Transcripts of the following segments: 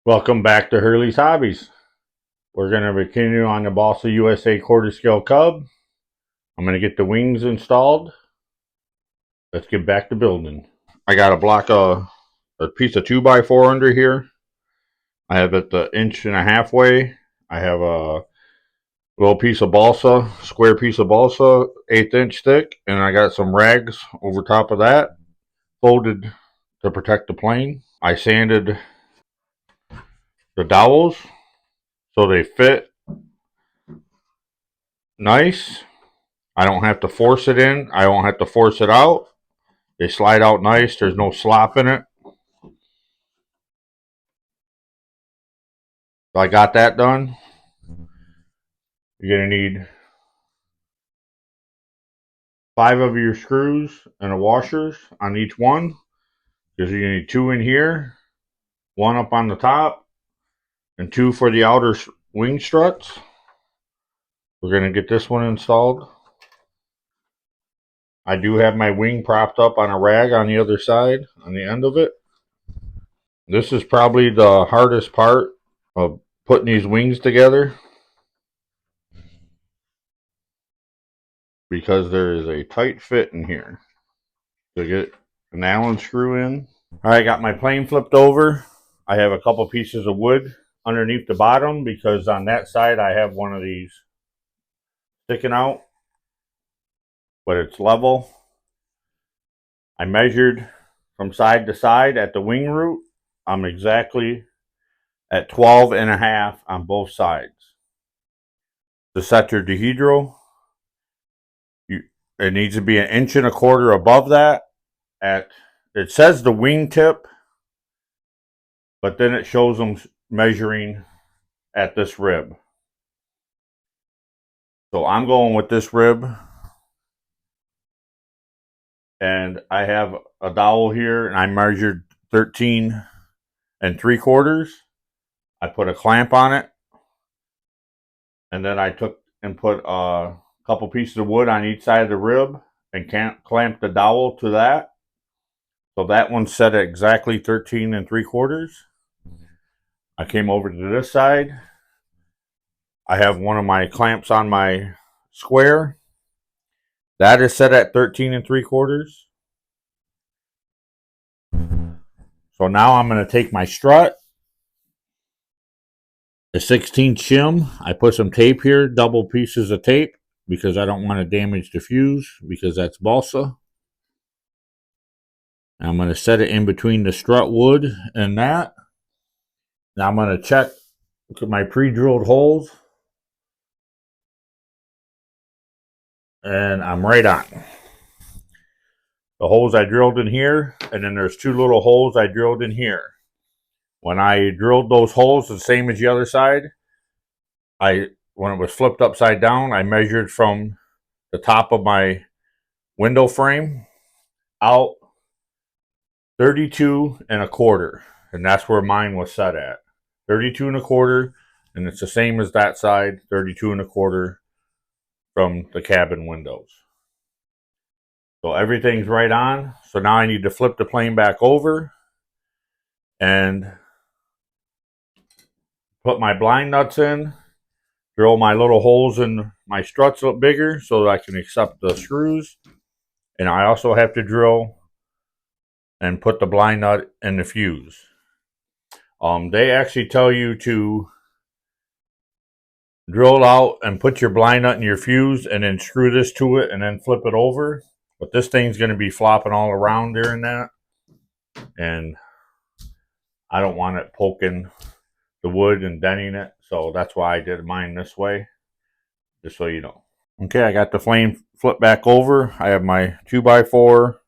Welcome back to Hurley's Hobbies. We're going to continue on the Balsa USA quarter scale Cub. I'm going to get the wings installed. Let's get back to building. I got a piece of 2x4 under here. I have it the 1.5 way. I have a little piece of balsa, square piece of balsa, 1/8 inch thick, and I got some rags over top of that, folded to protect the plane. I sanded the dowels so they fit nice. I don't have to force it in. I don't have to force it out. They slide out nice. There's no slop in it. So I got that done. You're going to need 5 of your screws and a washers on each one. Because you're going to need 2 in here, 1 up on the top, and 2 for the outer wing struts. We're going to get this one installed. I do have my wing propped up on a rag on the other side, on the end of it. This is probably the hardest part of putting these wings together, because there is a tight fit in here. To get an Allen screw in. Alright, got my plane flipped over. I have a couple pieces of wood underneath the bottom because on that side I have one of these sticking out, but it's level. I measured from side to side at the wing root. I'm exactly at 12.5 on both sides. To set your dihedral, it needs to be 1.25 inches above that. It says the wing tip, but then it shows them measuring at this rib. So I'm going with this rib, and I have a dowel here, and I measured 13.75. I put a clamp on it, and then I took and put a couple pieces of wood on each side of the rib and clamped the dowel to that. So that one's set at exactly 13.75. I came over to this side. I have one of my clamps on my square. That is set at 13.75. So now I'm going to take my strut, a 16 shim. I put some tape here, double pieces of tape, because I don't want to damage the fuse, because that's balsa. I'm going to set it in between the strut wood and that. Now I'm going to check my pre-drilled holes, and I'm right on. The holes I drilled in here, and then there's 2 little holes I drilled in here. When I drilled those holes, the same as the other side, when it was flipped upside down, I measured from the top of my window frame out 32.25, and that's where mine was set at. 32.25, and it's the same as that side, 32.25 from the cabin windows. So everything's right on. So now I need to flip the plane back over and put my blind nuts in, drill my little holes in my struts a little bigger so that I can accept the screws. And I also have to drill and put the blind nut in the fuse. They actually tell you to drill out and put your blind nut in your fuse and then screw this to it and then flip it over. But this thing's going to be flopping all around during that, and I don't want it poking the wood and denting it, so that's why I did mine this way, just so you know. Okay, I got the flame flipped back over. I have my 2x4.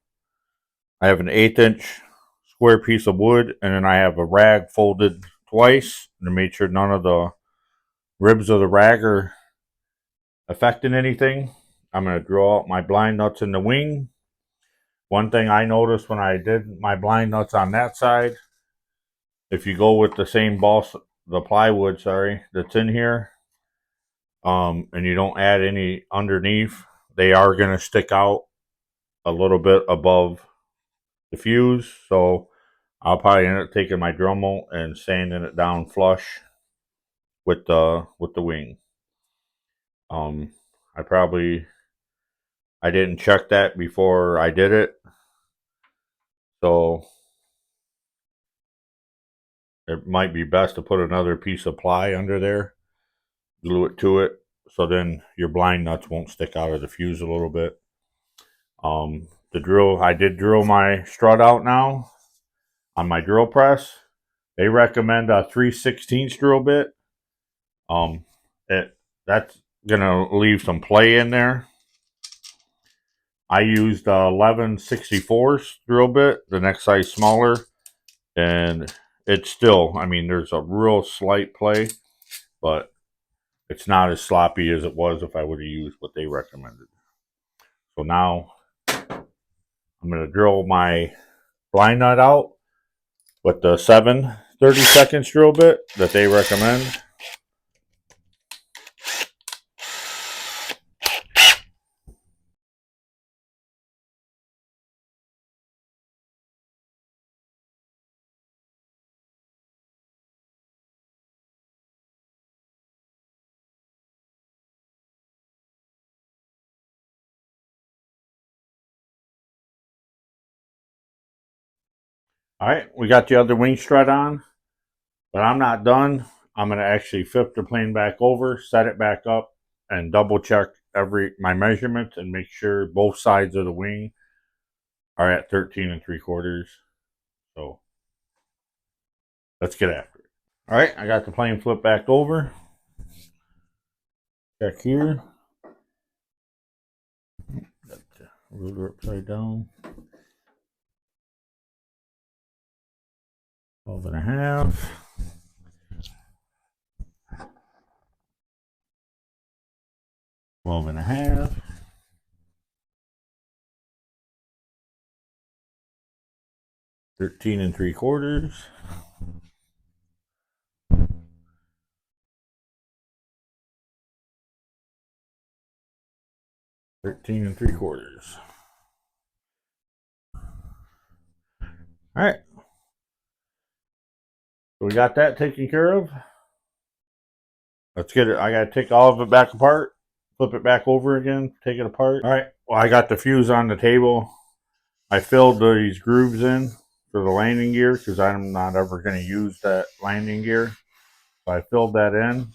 I have an 1/8 inch square piece of wood, and then I have a rag folded twice to make sure none of the ribs of the rag are affecting anything. I'm going to drill out my blind nuts in the wing. One thing I noticed when I did my blind nuts on that side, if you go with the same the plywood, that's in here, and you don't add any underneath, they are going to stick out a little bit above the fuse. So I'll probably end up taking my Dremel and sanding it down flush with the wing. I didn't check that before I did it, so it might be best to put another piece of ply under there, glue it to it, so then your blind nuts won't stick out of the fuse a little bit. I did drill my strut out now on my drill press. They recommend a 3/16 drill bit. Um, that's gonna leave some play in there. I used 11/64 drill bit, the next size smaller, and it's still, I mean, there's a real slight play, but it's not as sloppy as it was if I would have used what they recommended. So now I'm going to drill my blind nut out with the 7/32 drill bit that they recommend. All right, we got the other wing strut on, but I'm not done. I'm going to actually flip the plane back over, set it back up, and double check my measurements and make sure both sides of the wing are at 13 3/4. So let's get after it. All right, I got the plane flipped back over. Check here. Got the rotor upside down. 12.5. 12.5. 13 3/4. 13 3/4. All right. So we got that taken care of. Let's get it. I got to take all of it back apart, flip it back over again, take it apart. All right. Well, I got the fuse on the table. I filled these grooves in for the landing gear because I'm not ever going to use that landing gear. So I filled that in,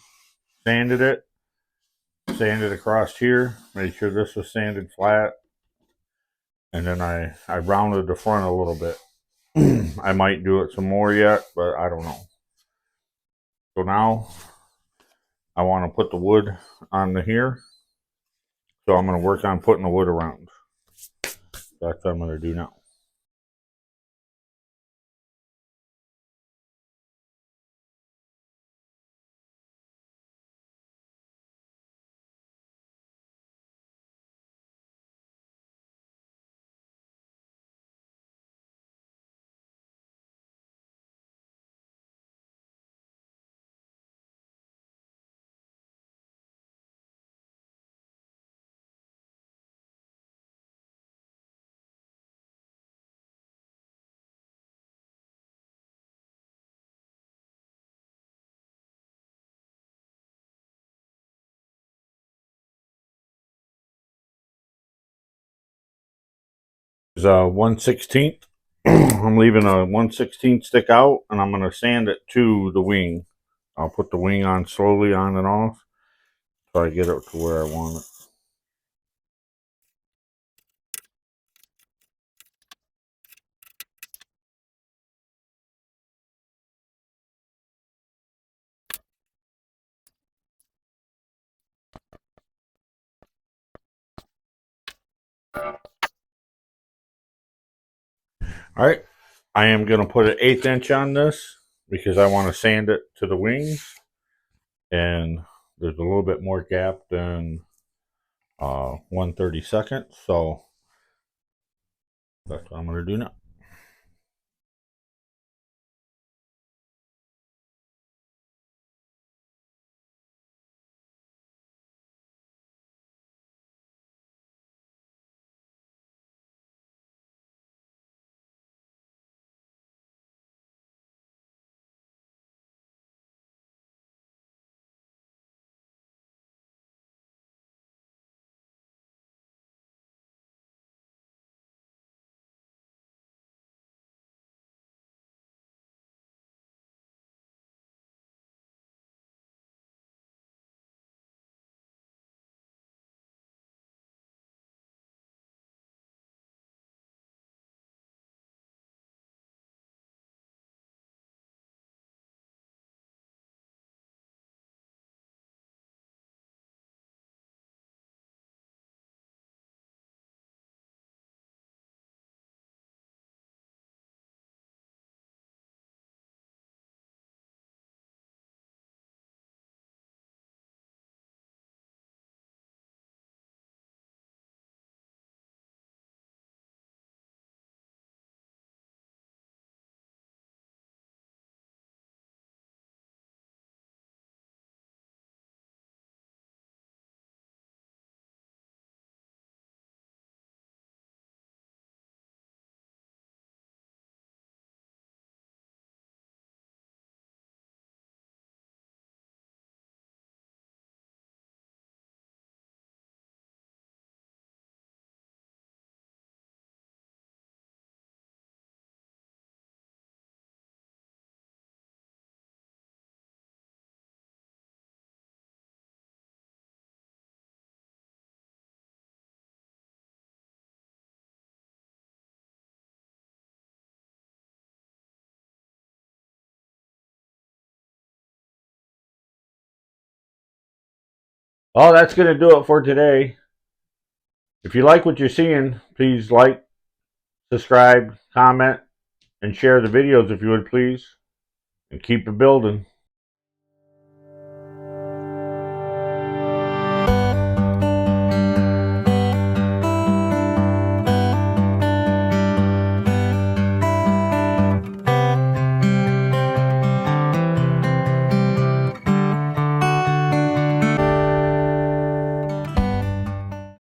sanded across here, made sure this was sanded flat, and then I rounded the front a little bit. I might do it some more yet, but I don't know. So now I want to put the wood on the here. So I'm going to work on putting the wood around. That's what I'm going to do now. There's a 1/16. I'm leaving a 1/16 stick out, and I'm going to sand it to the wing. I'll put the wing on slowly on and off so I get it to where I want it. All right, I am going to put an 1/8 inch on this because I want to sand it to the wings, and there's a little bit more gap than 1/32, so that's what I'm going to do now. Well, that's going to do it for today. If you like what you're seeing, please like, subscribe, comment, and share the videos if you would please. And keep it building.